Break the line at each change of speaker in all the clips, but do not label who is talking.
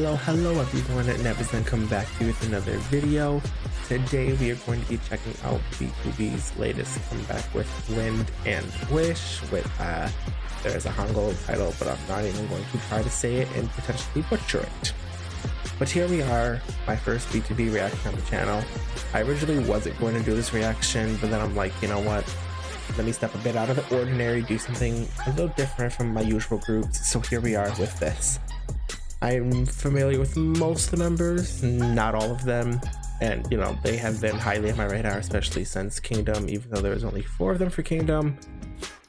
Hello everyone, and Neverson coming back to you with another video. Today we are going to be checking out BtoB's latest comeback with Wind and Wish with there's a Hangul title, but I'm not even going to try to say it and potentially butcher it. But here we are, my first BtoB reaction on the channel. I originally wasn't going to do this reaction, but then I'm like, you know what? Let me step a bit out of the ordinary, do something a little different from my usual groups. So here we are with this. I'm familiar with most of the members, not all of them, and you know, they have been highly on my radar, especially since Kingdom, even though there's only 4 of them for Kingdom.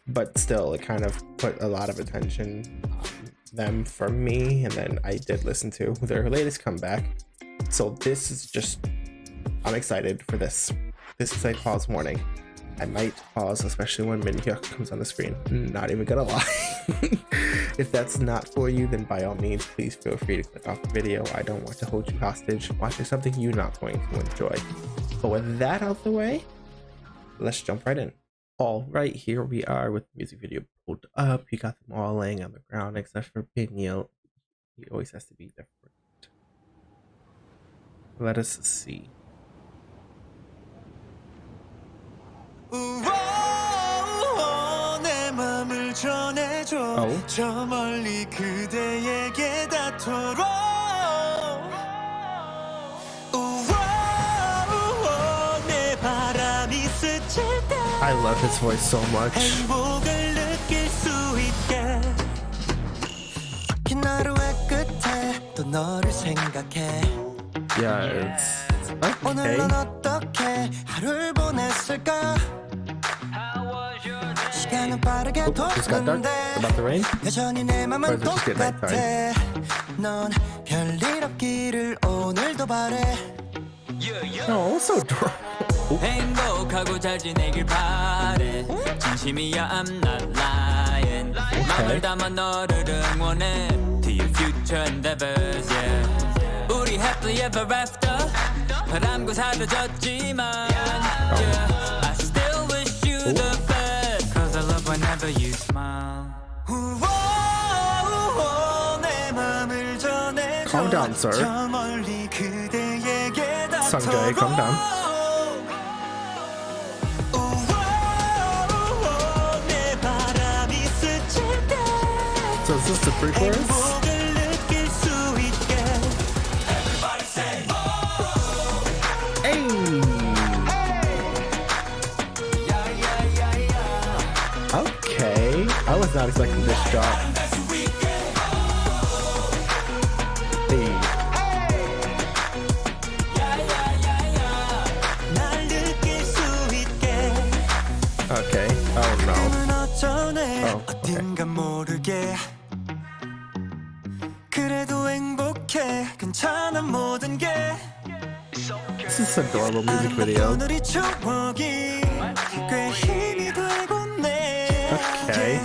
But still, it kind of put a lot of attention on them for me, and then I did listen to their latest comeback. So this is just, I'm excited for this. This is a pause warning. I might pause, especially when Minhyuk comes on the screen. Not even gonna lie. If that's not for you, then by all means, please feel free to click off the video. I don't want to hold you hostage watching something you're not going to enjoy. But with that out of the way, let's jump right in. All right, here we are with the music video pulled up. You got them all laying on the ground except for Binyil. He always has to be different. Let us see. Oh. I love his voice so much. Yeah, it's okay. Oh, just got dark about the rain? Or is it just get nighttime? Oh, so adorable.
우리 happily ever after 바람과 사라졌지만 I still wish you the best Cause I love whenever you smile
Calm down, sir. Sanjay, calm down. So is this the pre-chorus? Okay, I was not expecting this drop. Hey. Okay, oh no. Oh, okay. This is an adorable music video. Okay.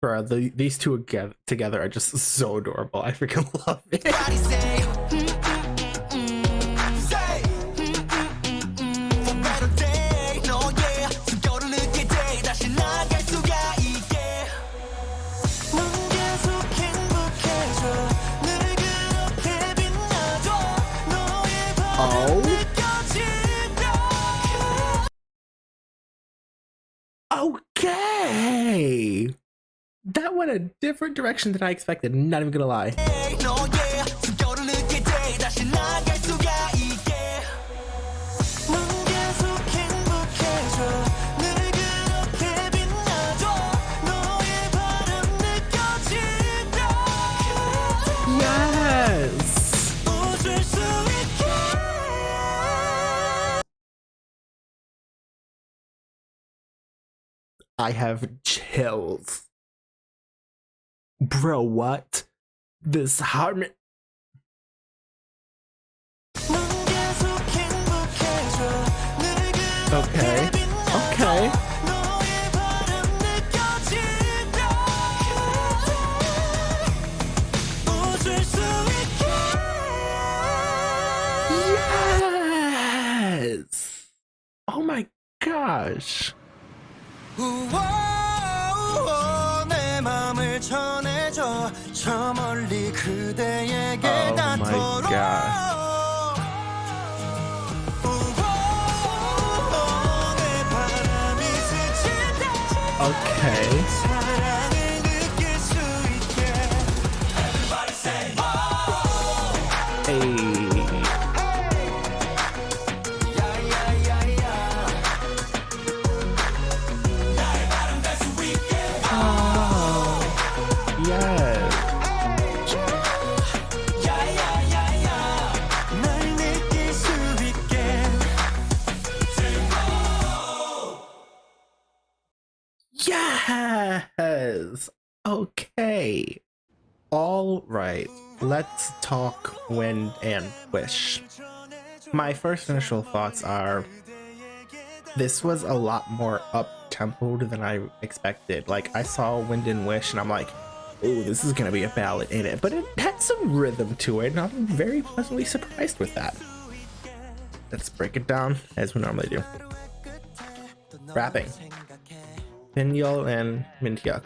Bro, these two together are just so adorable. I freaking love it. Okay, that went a different direction than I expected, not even gonna lie. I have chills. Bro, what? This harmony. Okay. Okay.
전해줘 저 멀리 그대에게
Oh my
닿도록
God.
내 바람이 스친다
Okay.
사랑을 느낄 수 있게
Hey. Oh, yes.
날 느낄 수 있게
Yes. Okay. All right. Let's talk Wind and Wish. My first initial thoughts are this was a lot more up-tempoed than I expected. Like, I saw Wind and Wish and I'm like, oh, this is gonna be a ballad in it, but it had some rhythm to it and I'm very pleasantly surprised with that. Let's break it down as we normally do. Rapping. Pinyol and Minhyuk.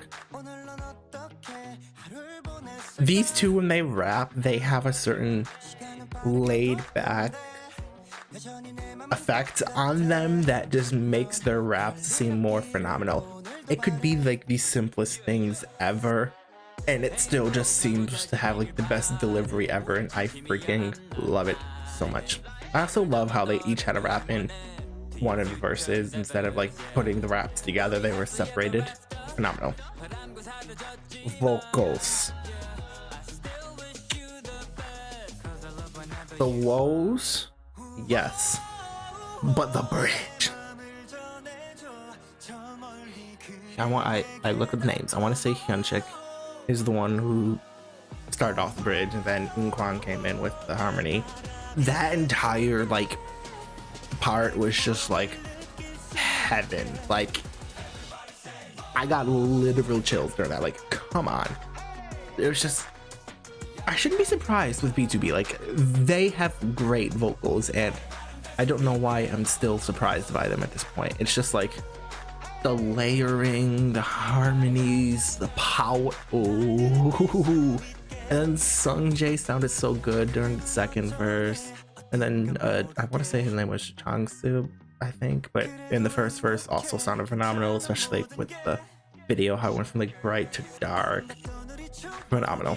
These two, when they rap, they have a certain laid back effect on them that just makes their raps seem more phenomenal. It could be like the simplest things ever and it still just seems to have like the best delivery ever, and I freaking love it so much. I also love how they each had a rap in one of the verses instead of like putting the raps together. They were separated. Phenomenal. Vocals. The woes, yes, but the bridge. I look at the names. I want to say Hyunchik is the one who started off the bridge, and then Eunkwang came in with the harmony. That entire like part was just like heaven. Like, I got literal chills during that. Like, come on. It was just, I shouldn't be surprised with BtoB. Like, they have great vocals, and I don't know why I'm still surprised by them at this point. It's just like the layering, the harmonies, the power. Ooh. And then Sungjae sounded so good during the second verse. And then I want to say his name was Changsu, I think, but in the first verse also sounded phenomenal, especially with the video, how it went from like bright to dark. Phenomenal.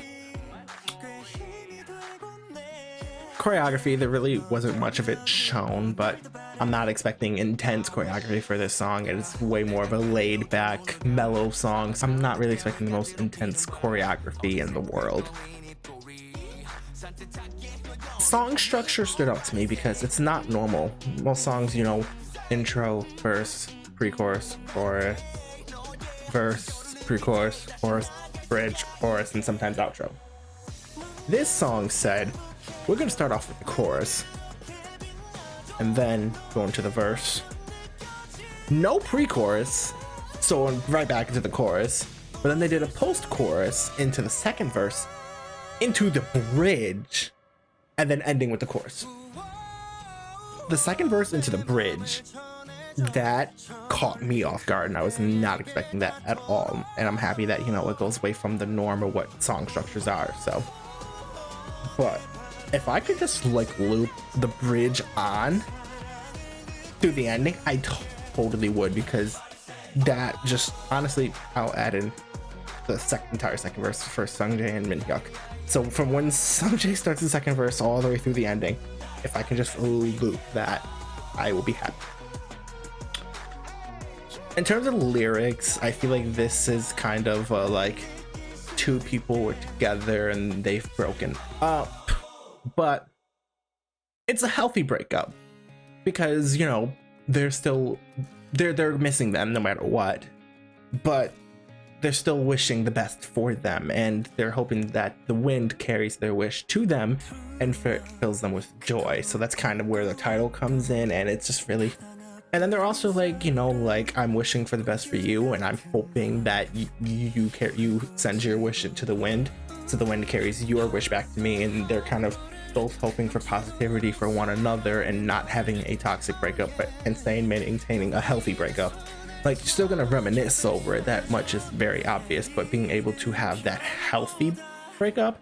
Choreography, there really wasn't much of it shown, but I'm not expecting intense choreography for this song. It's way more of a laid back, mellow song, so I'm not really expecting the most intense choreography in the world. Song structure stood out to me because it's not normal. Most songs, you know, intro, verse, pre-chorus, chorus, verse, pre-chorus, chorus, bridge, chorus, and sometimes outro. This song said, we're gonna start off with the chorus and then go into the verse. No pre-chorus, so right back into the chorus, but then they did a post-chorus into the second verse, into the bridge, and then ending with the chorus. The second verse into the bridge, that caught me off guard, and I was not expecting that at all. And I'm happy that, you know, it goes away from the norm of what song structures are. So, but if I could just like loop the bridge on through the ending, I totally would, because that just, honestly, I'll add in the entire second verse for Sungjae and Minhyuk. So from when Sungjae starts the second verse all the way through the ending, if I can just loop that, I will be happy. In terms of lyrics, I feel like this is kind of like two people were together and they've broken up, but it's a healthy breakup because, you know, they're missing them no matter what, but they're still wishing the best for them, and they're hoping that the wind carries their wish to them and fills them with joy. So that's kind of where the title comes in, and it's just really. And then they're also like, you know, like, I'm wishing for the best for you, and I'm hoping that you send your wish into the wind, so the wind carries your wish back to me. And they're kind of both hoping for positivity for one another and not having a toxic breakup, but instead maintaining a healthy breakup. Like, you're still gonna reminisce over it, that much is very obvious, but being able to have that healthy breakup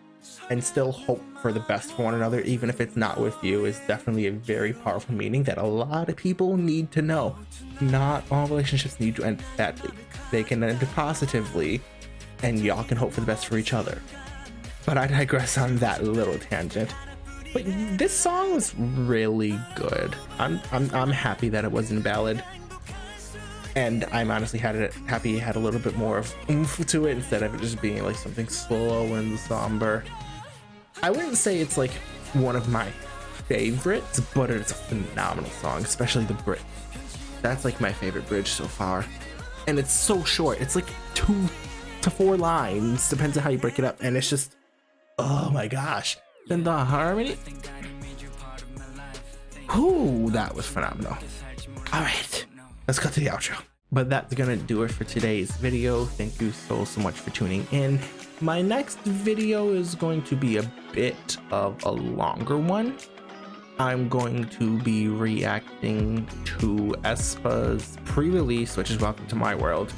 and still hope for the best for one another, even if it's not with you, is definitely a very powerful meaning that a lot of people need to know. Not all relationships need to end badly. They can end positively, and y'all can hope for the best for each other. But I digress on that little tangent. But this song was really good. I'm happy that it wasn't a ballad. And I'm honestly happy it had a little bit more of oomph to it instead of it just being like something slow and somber. I wouldn't say it's like one of my favorites, but it's a phenomenal song, especially the bridge. That's like my favorite bridge so far. And it's so short. It's like 2 to 4 lines, depends on how you break it up. And it's just, oh my gosh. Then the harmony. Ooh, that was phenomenal. All right. Let's cut to the outro. But that's gonna do it for today's video. Thank you so much for tuning in. My next video is going to be a bit of a longer one. I'm going to be reacting to aespa's pre-release, which is Welcome to My World.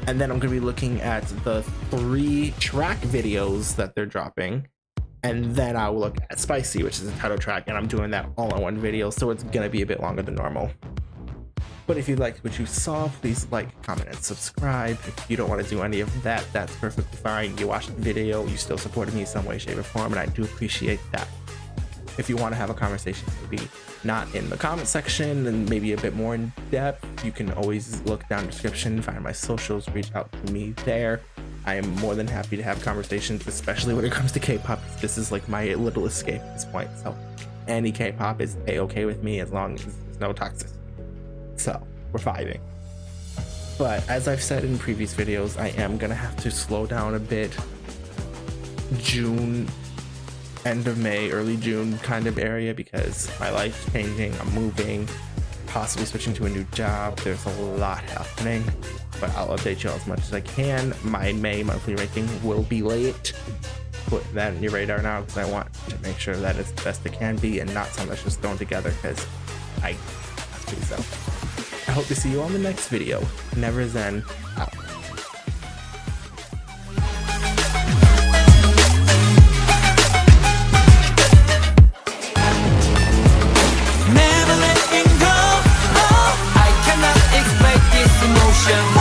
And then I'm gonna be looking at the 3 track videos that they're dropping. And then I will look at Spicy, which is the title track, and I'm doing that all in one video, so it's gonna be a bit longer than normal. But if you liked what you saw, please like, comment, and subscribe. If you don't want to do any of that, that's perfectly fine. You watched the video, you still supported me in some way, shape, or form, and I do appreciate that. If you want to have a conversation, maybe not in the comment section and maybe a bit more in depth, you can always look down the description, find my socials, reach out to me there. I am more than happy to have conversations, especially when it comes to K-pop. This is like my little escape at this point. So any K-pop is a-okay with me as long as there's no toxicity. So we're vibing. But as I've said in previous videos, I am gonna have to slow down a bit. June, end of May, early June kind of area, because my life's changing. I'm moving, possibly switching to a new job. There's a lot happening, but I'll update you all as much as I can. My May monthly ranking will be late. Put that in your radar now, because I want to make sure that it's the best it can be and not something that's just thrown together, because I think so. I hope to see you on the next video. Never Zen out.
Never letting go. Oh, I cannot explain this emotion.